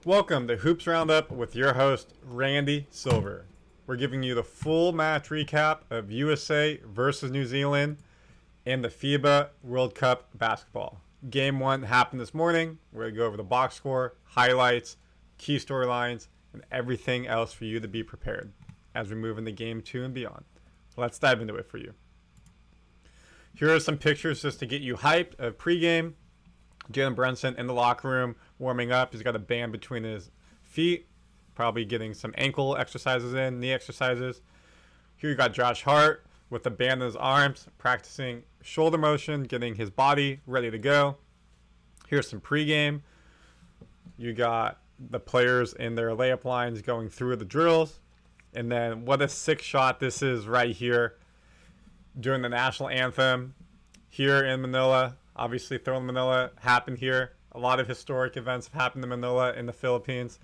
Welcome to Hoops Roundup with your host, Randy Silver. We're giving you the full match recap of USA versus New Zealand in the FIBA World Cup basketball. Game 1 happened this morning. We're going to go over the box score, highlights, key storylines, and everything else for you to be prepared as we move into Game 2 and beyond. Let's dive into it for you. Here are some pictures just to get you hyped of pregame. Jalen Brunson in the locker room warming up. He's got a band between his feet, probably getting some ankle exercises in, knee exercises. Here you got Josh Hart with the band in his arms, practicing shoulder motion, getting his body ready to go. Here's some pregame. You got the players in their layup lines going through the drills. And then what a sick shot this is right here during the national anthem here in Manila. Obviously, Throwing Manila happened here. A lot of historic events have happened in Manila in the Philippines.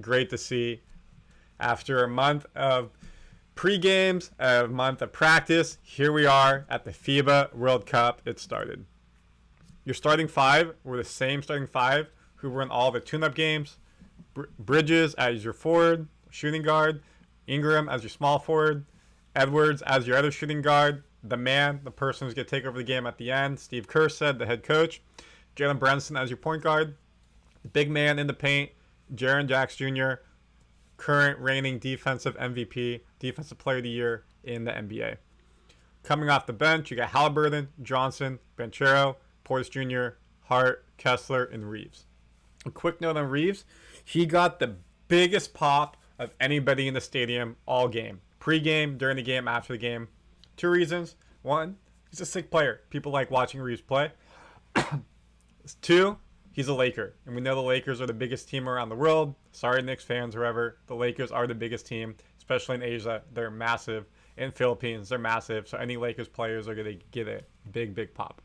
Great to see. After a month of pre-games, a month of practice, here we are at the FIBA World Cup. It started. Your starting five were the same starting five who were in all the tune-up games. Bridges as your forward, shooting guard. Ingram as your small forward. Edwards as your other shooting guard. The man, the person who's going to take over the game at the end, Steve Kerr said, the head coach. Jalen Brunson as your point guard. The big man in the paint, Jaren Jackson Jr., current reigning defensive MVP, Defensive Player of the Year in the NBA. Coming off the bench, you got Halliburton, Johnson, Banchero, Portis Jr., Hart, Kessler, and Reeves. A quick note on Reeves, he got the biggest pop of anybody in the stadium all game. Pre-game, during the game, after the game. Two reasons. One, he's a sick player. People like watching Reeves play. Two, he's a Laker. And we know the Lakers are the biggest team around the world. Sorry, Knicks fans, whoever. The Lakers are the biggest team, especially in Asia. They're massive. In Philippines, they're massive. So any Lakers players are going to get a big, big pop.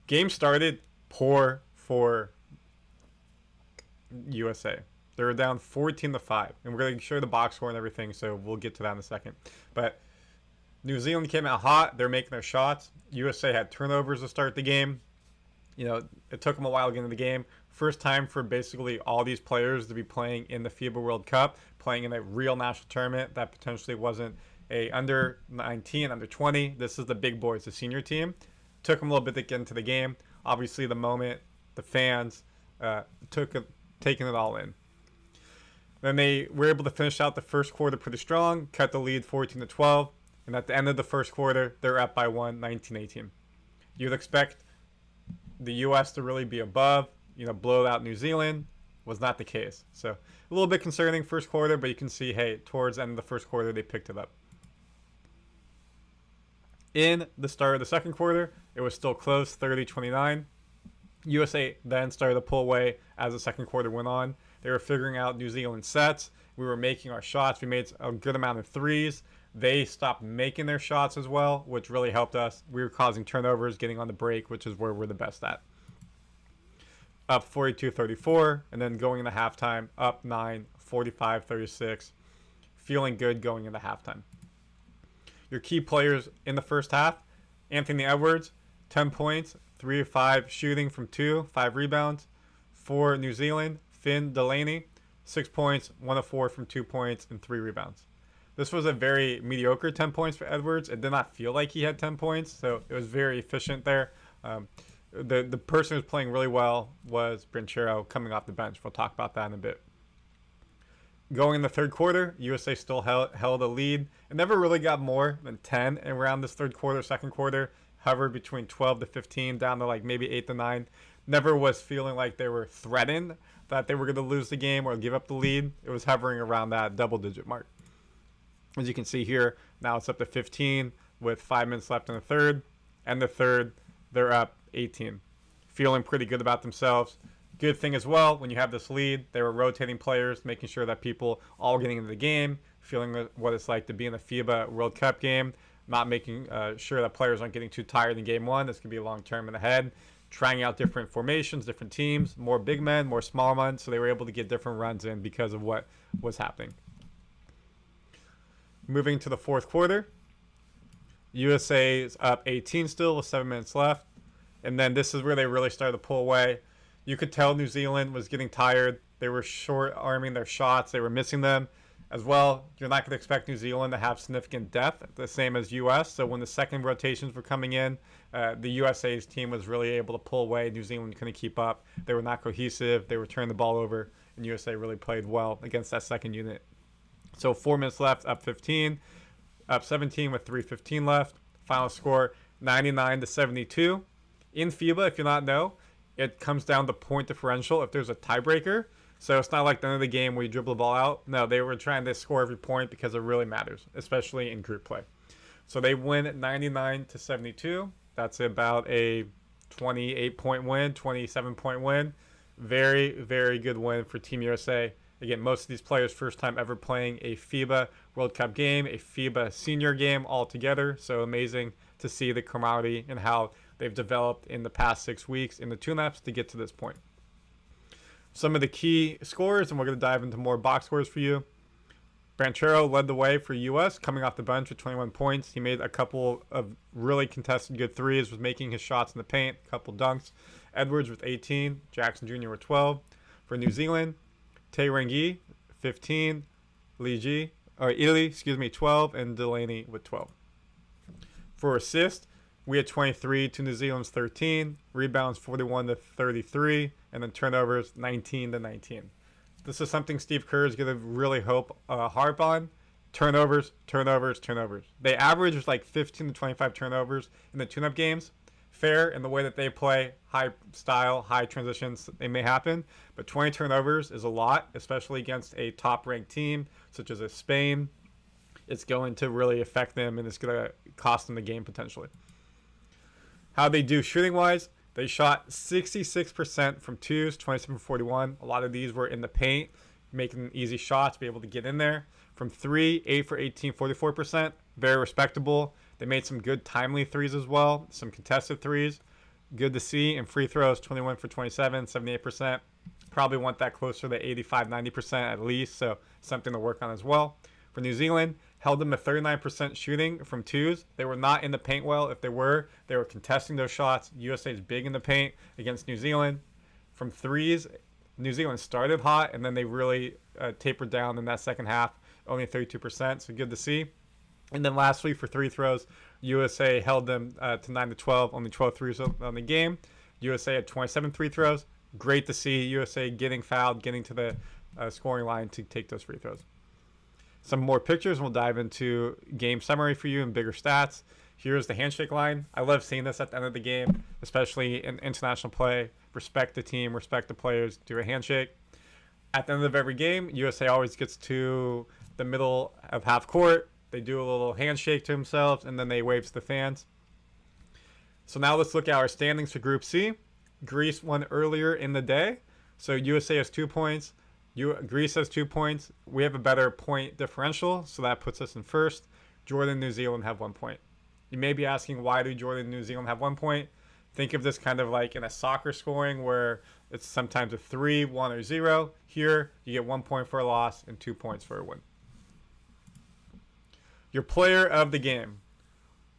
Game started poor for USA. They were down 14-5. And we're going to show you the box score and everything, so we'll get to that in a second. But New Zealand came out hot. They're making their shots. USA had turnovers to start the game. You know, it took them a while to get into the game. First time for basically all these players to be playing in the FIBA World Cup, playing in a real national tournament that potentially wasn't a under 19, under 20. This is the big boys, the senior team. Took them a little bit to get into the game. Obviously, the moment, the fans taking it all in. Then they were able to finish out the first quarter pretty strong, cut the lead 14-12, and at the end of the first quarter, they're up by 19-18. You'd expect the U.S. to really be above, blow out New Zealand. Was not the case. So a little bit concerning first quarter, but you can see, hey, towards the end of the first quarter, they picked it up. In the start of the second quarter, it was still close, 30-29. USA then started to pull away as the second quarter went on. They were figuring out New Zealand sets. We were making our shots. We made a good amount of threes. They stopped making their shots as well, which really helped us. We were causing turnovers, getting on the break, which is where we're the best at. Up 42-34, and then going into halftime, up 9, 45-36. Feeling good going into halftime. Your key players in the first half, Anthony Edwards, 10 points, 3 of 5 shooting from 2, 5 rebounds. For New Zealand, Finn Delaney, 6 points, 1 of 4 from 2 points, and 3 rebounds. This was a very mediocre 10 points for Edwards. It did not feel like he had 10 points, so it was very efficient there. The person who was playing really well was Banchero coming off the bench. We'll talk about that in a bit. Going in the third quarter, USA still held a lead. It never really got more than 10 around this third quarter, second quarter. Hovered between 12-15, down to like maybe 8-9. Never was feeling like they were threatened that they were going to lose the game or give up the lead. It was hovering around that double-digit mark. As you can see here, now it's up to 15 with 5 minutes left in the third. And the third, they're up 18. Feeling pretty good about themselves. Good thing as well, when you have this lead, they were rotating players, making sure that people all getting into the game, feeling what it's like to be in the FIBA World Cup game, not making sure that players aren't getting too tired in game one. This could be a long term and ahead. Trying out different formations, different teams, more big men, more small men, so they were able to get different runs in because of what was happening. Moving to the fourth quarter, USA is up 18 still with 7 minutes left. And then this is where they really started to pull away. You could tell New Zealand was getting tired. They were short arming their shots. They were missing them as well. You're not going to expect New Zealand to have significant depth, the same as U.S. So when the second rotations were coming in, the USA's team was really able to pull away. New Zealand couldn't keep up. They were not cohesive. They were turning the ball over, and USA really played well against that second unit. So 4 minutes left, up 15, up 17 with 3:15 left. Final score 99-72. In FIBA, if you not know, it comes down to point differential if there's a tiebreaker. So it's not like the end of the game where you dribble the ball out. No, they were trying to score every point because it really matters, especially in group play. So they win 99-72. That's about a 28-point win, 27-point win. Very, very good win for Team USA. Again, most of these players first time ever playing a FIBA World Cup game, a FIBA senior game all together. So amazing to see the camaraderie and how they've developed in the past 6 weeks in the tune-ups to get to this point. Some of the key scores, and we're going to dive into more box scores for you. Banchero led the way for U.S. coming off the bench with 21 points. He made a couple of really contested good threes, was making his shots in the paint, a couple dunks. Edwards with 18, Jackson Jr. with 12. For New Zealand, Tairanghi, 15, Italy, 12, and Delaney with 12. For assists, we had 23 to New Zealand's 13, rebounds 41-33, and then turnovers 19-19. This is something Steve Kerr is going to really harp on. Turnovers. They average like 15 to 25 turnovers in the tune-up games. Fair in the way that they play, high style, high transitions, they may happen. But 20 turnovers is a lot, especially against a top-ranked team such as Spain. It's going to really affect them, and it's going to cost them the game potentially. How they do shooting-wise, they shot 66% from twos, 27-41. A lot of these were in the paint, making easy shots, be able to get in there. From three, 8 for 18, 44%. Very respectable. They made some good timely threes as well, some contested threes. Good to see. And free throws, 21 for 27, 78%. Probably want that closer to 85, 90% at least, so something to work on as well. For New Zealand, held them at 39% shooting from twos. They were not in the paint well. If they were contesting those shots. USA is big in the paint against New Zealand. From threes, New Zealand started hot, and then they really tapered down in that second half, only 32%, so good to see. And then lastly, for free throws, USA held them to 9-12, only 12 threes on the game. USA had 27 free throws. Great to see USA getting fouled, getting to the scoring line to take those free throws. Some more pictures, and we'll dive into game summary for you and bigger stats. Here's the handshake line. I love seeing this at the end of the game, especially in international play. Respect the team, respect the players, do a handshake. At the end of every game, USA always gets to the middle of half court. They do a little handshake to themselves, and then they wave to the fans. So now let's look at our standings for Group C. Greece won earlier in the day. So USA has 2 points. Greece has 2 points. We have a better point differential, so that puts us in first. Jordan and New Zealand have 1 point. You may be asking, why do Jordan and New Zealand have 1 point? Think of this kind of like in a soccer scoring where it's sometimes a 3, 1, or 0. Here, you get 1 point for a loss and 2 points for a win. Your player of the game,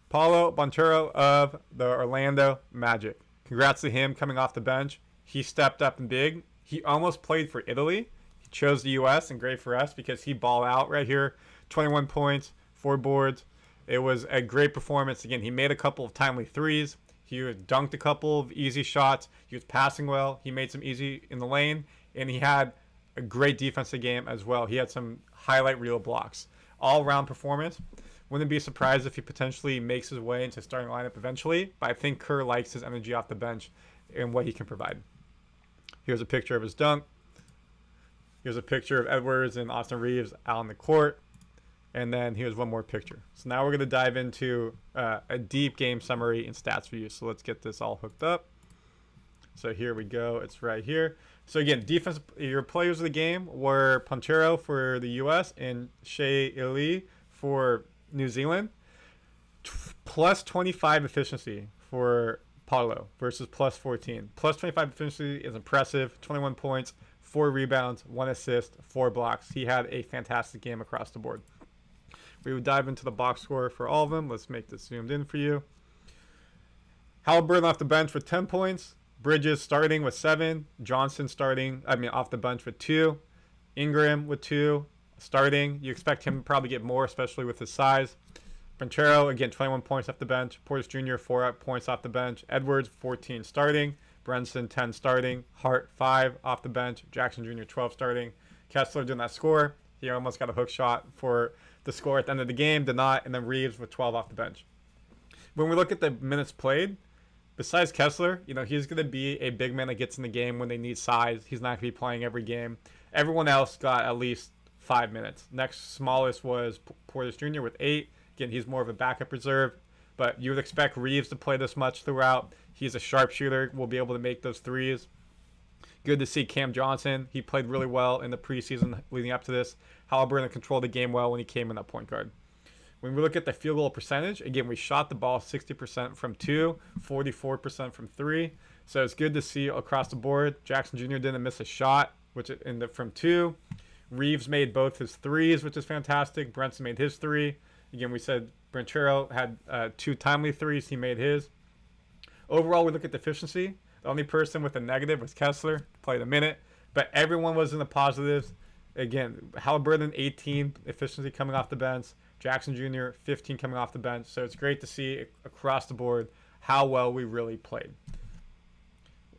Paolo Banchero of the Orlando Magic. Congrats to him coming off the bench. He stepped up and big. He almost played for Italy. He chose the U.S., and great for us because he balled out right here. 21 points, 4 boards. It was a great performance. Again, he made a couple of timely threes. He dunked a couple of easy shots. He was passing well. He made some easy in the lane, and he had a great defensive game as well. He had some highlight reel blocks. All-around performance. Wouldn't be surprised if he potentially makes his way into starting lineup eventually, but I think Kerr likes his energy off the bench and what he can provide. Here's a picture of his dunk. Here's a picture of Edwards and Austin Reeves out on the court. And then here's one more picture. So now we're going to dive into a deep game summary and stats for you. So let's get this all hooked up. So here we go. It's right here. So again, defense. Your players of the game were Banchero for the U.S. and Shea Ili for New Zealand. Plus 25 efficiency for Paulo versus plus 14. Plus 25 efficiency is impressive. 21 points, 4 rebounds, 1 assist, 4 blocks. He had a fantastic game across the board. We would dive into the box score for all of them. Let's make this zoomed in for you. Halliburton off the bench with 10 points. Bridges starting with 7. Johnson starting, off the bench with 2. Ingram with 2 starting. You expect him to probably get more, especially with his size. Banchero, again, 21 points off the bench. Portis Jr., 4 points off the bench. Edwards, 14 starting. Brunson, 10 starting. Hart, 5 off the bench. Jackson Jr., 12 starting. Kessler did not score. He almost got a hook shot for the score at the end of the game, did not. And then Reeves with 12 off the bench. When we look at the minutes played, besides Kessler, he's going to be a big man that gets in the game when they need size. He's not going to be playing every game. Everyone else got at least 5 minutes. Next smallest was Portis Jr. with 8. Again, he's more of a backup reserve, but you would expect Reeves to play this much throughout. He's a sharpshooter, will be able to make those threes. Good to see Cam Johnson. He played really well in the preseason leading up to this. Halliburton controlled the game well when he came in at point guard. When we look at the field goal percentage, again, we shot the ball 60% from 2, 44% from 3. So it's good to see across the board. Jackson Jr. didn't miss a shot, from 2. Reeves made both his threes, which is fantastic. Brunson made his 3. Again, we said Banchero had 2 timely threes. He made his. Overall, we look at the efficiency. The only person with a negative was Kessler. Played a minute. But everyone was in the positives. Again, Halliburton, 18 efficiency coming off the bench. Jackson Jr., 15 coming off the bench. So it's great to see across the board how well we really played.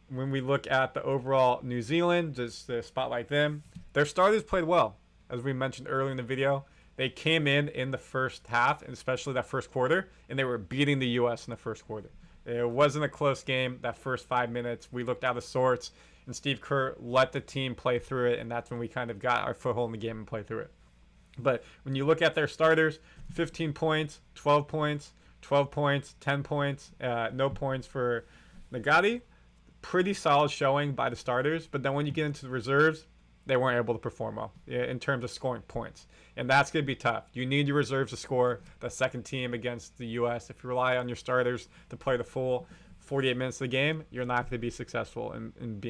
When we look at the overall New Zealand, just to spotlight them, their starters played well. As we mentioned earlier in the video, they came in the first half, and especially that first quarter, and they were beating the U.S. in the first quarter. It wasn't a close game. That first 5 minutes, we looked out of sorts, and Steve Kerr let the team play through it, and that's when we kind of got our foothold in the game and played through it. But when you look at their starters, 15 points, 12 points, 12 points, 10 points, no points for Nagati. Pretty solid showing by the starters, but then when you get into the reserves, they weren't able to perform well in terms of scoring points. And that's going to be tough. You need your reserves to score the second team against the U.S. If you rely on your starters to play the full 48 minutes of the game, you're not going to be successful in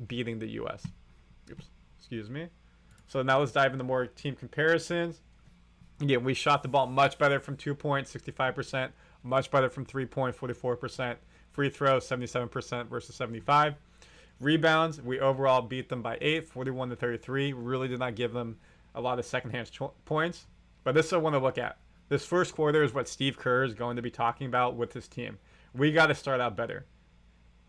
beating the U.S. Excuse me. So now let's dive into more team comparisons. Again, we shot the ball much better from 2 point, 65%. Much better from 3 point, 44%. Free throw, 77% versus 75%. Rebounds, we overall beat them by 8, 41-33. Really did not give them a lot of second-hand points. But this is what I want to look at. This first quarter is what Steve Kerr is going to be talking about with his team. We got to start out better.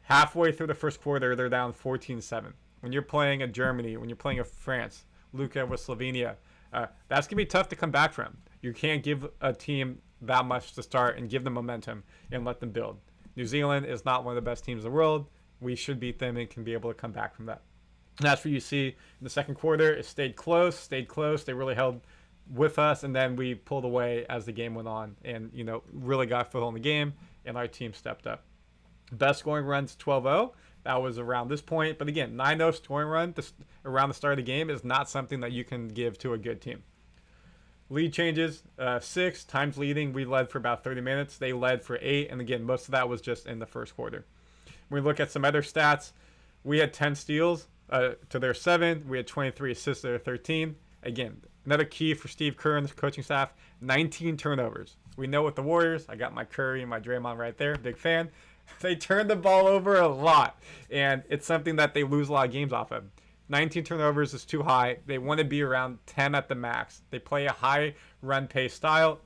Halfway through the first quarter, they're down 14-7. When you're playing a Germany, when you're playing a France, Luka with Slovenia, that's going to be tough to come back from. You can't give a team that much to start and give them momentum and let them build. New Zealand is not one of the best teams in the world. We should beat them and can be able to come back from that. And that's what you see in the second quarter. It stayed close. They really held with us, and then we pulled away as the game went on and, really got a foothold in the game, and our team stepped up. Best scoring runs, 12-0. That was around this point. But again, 9-0 scoring run around the start of the game is not something that you can give to a good team. Lead changes, 6 times leading. We led for about 30 minutes. They led for 8. And again, most of that was just in the first quarter. When we look at some other stats, we had 10 steals to their 7. We had 23 assists to their 13. Again, another key for Steve Kerr and the coaching staff, 19 turnovers. We know with the Warriors, I got my Curry and my Draymond right there, big fan. They turn the ball over a lot, and it's something that they lose a lot of games off of. 19 turnovers is too high. They want to be around 10 at the max. They play a high run pace style.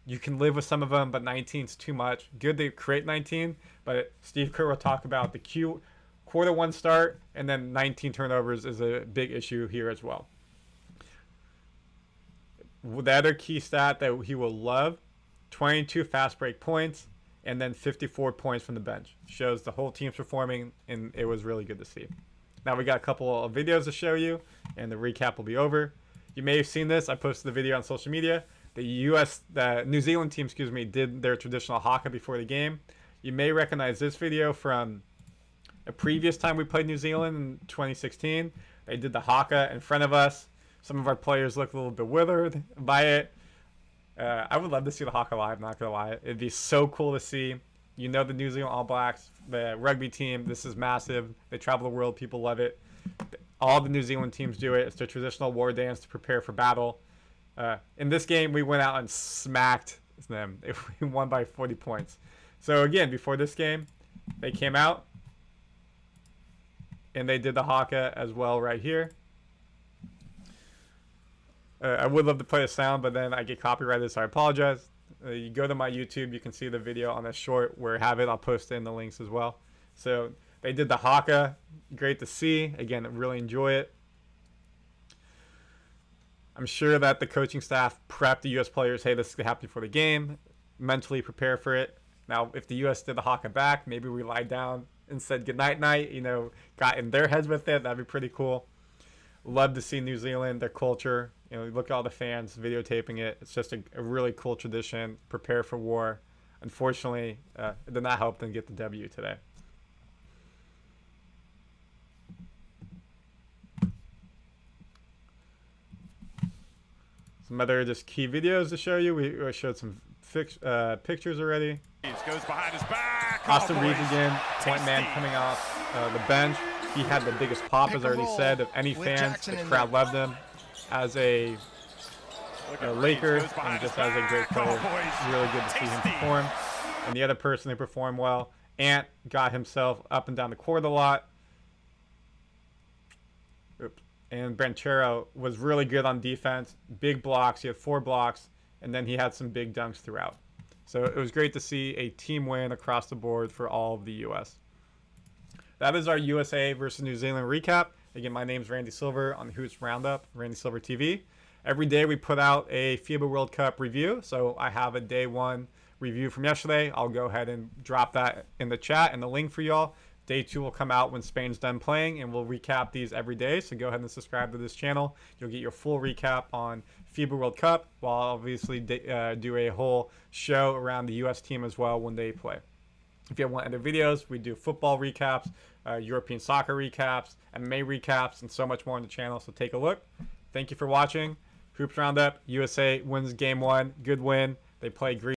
You can live with some of them, but 19 is too much. Good to create 19, but Steve Kerr will talk about the quarter one start, and then 19 turnovers is a big issue here as well. The other key stat that he will love, 22 fast break points, and then 54 points from the bench. Shows the whole team's performing, and it was really good to see. Now we got a couple of videos to show you, and the recap will be over. You may have seen this. I posted the video on social media. The New Zealand team, did their traditional Haka before the game. You may recognize this video from a previous time we played New Zealand in 2016. They did the Haka in front of us. Some of our players looked a little bit withered by it. I would love to see the Haka live, not gonna lie. It'd be so cool to see. The New Zealand All Blacks, the rugby team, this is massive. They travel the world, people love it. All the New Zealand teams do it. It's their traditional war dance to prepare for battle. In this game, we went out and smacked them. We won by 40 points. So again, before this game, they came out, And they did the Haka as well right here. I would love to play the sound, but then I get copyrighted, so I apologize. You go to my YouTube, you can see the video on this short where I have it. I'll post it in the links as well. So they did the Haka. Great to see. Again, I really enjoy it. I'm sure that the coaching staff prepped the U.S. players, hey, this is going to happen before the game. Mentally prepare for it. Now, if the U.S. did the Haka back, maybe we lied down and said goodnight night, got in their heads with it. That'd be pretty cool. Love to see New Zealand, their culture. Look at all the fans videotaping it. It's just a really cool tradition. Prepare for war. Unfortunately, it did not help them get the W today. Some other just key videos to show you. We showed some pictures already. Goes behind his back. Austin Reeves again, point man coming off the bench. He had the biggest pop, as I already said, of any fans. The crowd loved him as a Laker and just as a great player. Really good to see him perform. And the other person who performed well, Ant, got himself up and down the court a lot. Oops. And Branchero was really good on defense. Big blocks. He had 4 blocks, and then he had some big dunks throughout. So it was great to see a team win across the board for all of the U.S. That is our USA versus New Zealand recap. Again, my name's Randy Silver on the Hoops Roundup, Randy Silver TV. Every day we put out a FIBA World Cup review. So I have a day 1 review from yesterday. I'll go ahead and drop that in the chat and the link for y'all. Day 2 will come out when Spain's done playing, and we'll recap these every day. So go ahead and subscribe to this channel. You'll get your full recap on FIBA World Cup, while I'll obviously do a whole show around the U.S. team as well when they play. If you want other videos, we do football recaps, European soccer recaps, MMA recaps, and so much more on the channel. So take a look. Thank you for watching. Hoops Roundup. USA wins game 1. Good win. They play Greece.